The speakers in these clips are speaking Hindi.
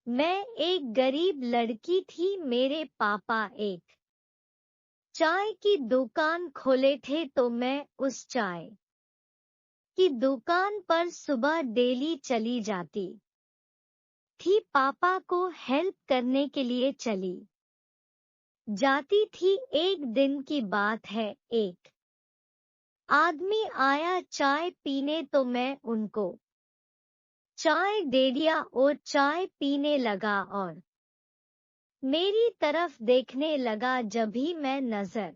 मैं एक गरीब लड़की थी। मेरे पापा एक चाय की दुकान खोले थे, तो मैं उस चाय की दुकान पर सुबह डेली चली जाती थी। पापा को हेल्प करने के लिए चली जाती थी। एक दिन की बात है, एक आदमी आया चाय पीने, तो मैं उनको चाय दे दिया और चाय पीने लगा और मेरी तरफ देखने लगा। जब भी मैं नजर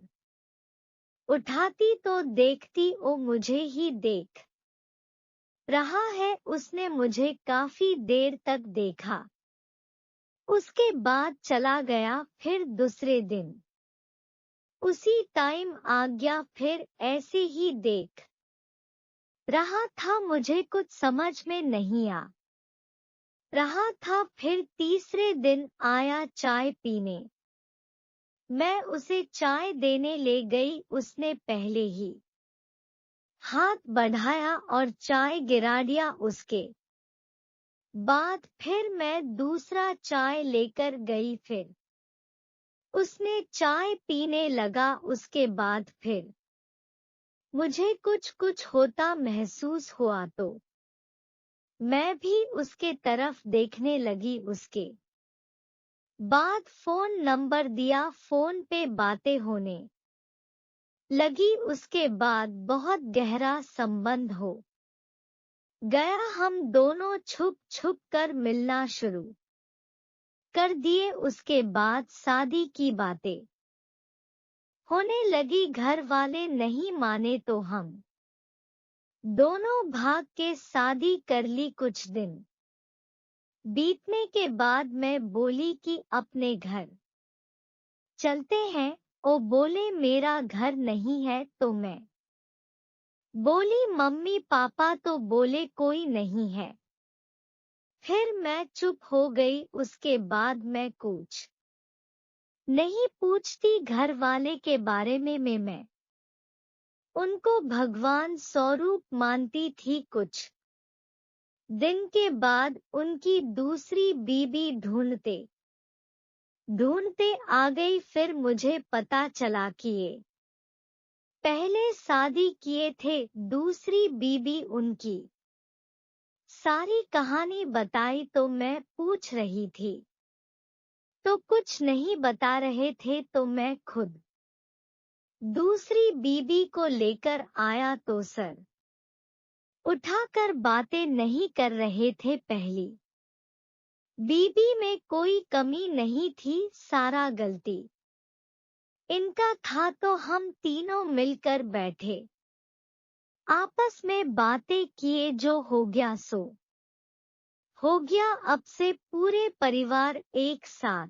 उठाती तो देखती वो मुझे ही देख रहा है। उसने मुझे काफी देर तक देखा, उसके बाद चला गया। फिर दूसरे दिन उसी टाइम आ गया, फिर ऐसे ही देख रहा था। मुझे कुछ समझ में नहीं आ रहा था। फिर तीसरे दिन आया चाय पीने, मैं उसे चाय देने ले गई। उसने पहले ही हाथ बढ़ाया और चाय गिरा दिया। उसके बाद फिर मैं दूसरा चाय लेकर गई, फिर उसने चाय पीने लगा। उसके बाद फिर मुझे कुछ कुछ होता महसूस हुआ, तो मैं भी उसके तरफ देखने लगी। उसके बाद फोन नंबर दिया, फोन पे बातें होने लगी। उसके बाद बहुत गहरा संबंध हो गया। हम दोनों छुप छुप कर मिलना शुरू कर दिए। उसके बाद शादी की बातें होने लगी। घर वाले नहीं माने तो हम दोनों भाग के शादी कर ली। कुछ दिन बीतने के बाद मैं बोली कि अपने घर चलते हैं। वो बोले मेरा घर नहीं है। तो मैं बोली मम्मी पापा, तो बोले कोई नहीं है। फिर मैं चुप हो गई। उसके बाद मैं कुछ नहीं पूछती घर वाले के बारे में। मैं उनको भगवान स्वरूप मानती थी। कुछ दिन के बाद उनकी दूसरी बीबी ढूंढते ढूंढते आ गई। फिर मुझे पता चला कि ये पहले शादी किए थे। दूसरी बीबी उनकी सारी कहानी बताई, तो मैं पूछ रही थी तो कुछ नहीं बता रहे थे। तो मैं खुद दूसरी बीबी को लेकर आया, तो सर उठाकर बातें नहीं कर रहे थे। पहली बीबी में कोई कमी नहीं थी, सारा गलती इनका था। तो हम तीनों मिलकर बैठे, आपस में बातें किए। जो हो गया सो हो गया। अब से पूरे परिवार एक साथ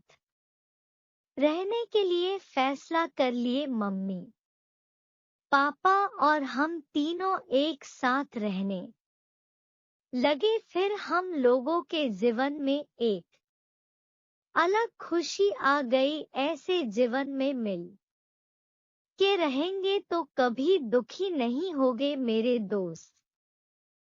रहने के लिए फैसला कर लिए। मम्मी पापा और हम तीनों एक साथ रहने लगे। फिर हम लोगों के जीवन में एक अलग खुशी आ गई। ऐसे जीवन में मिल के रहेंगे तो कभी दुखी नहीं होगे। मेरे दोस्त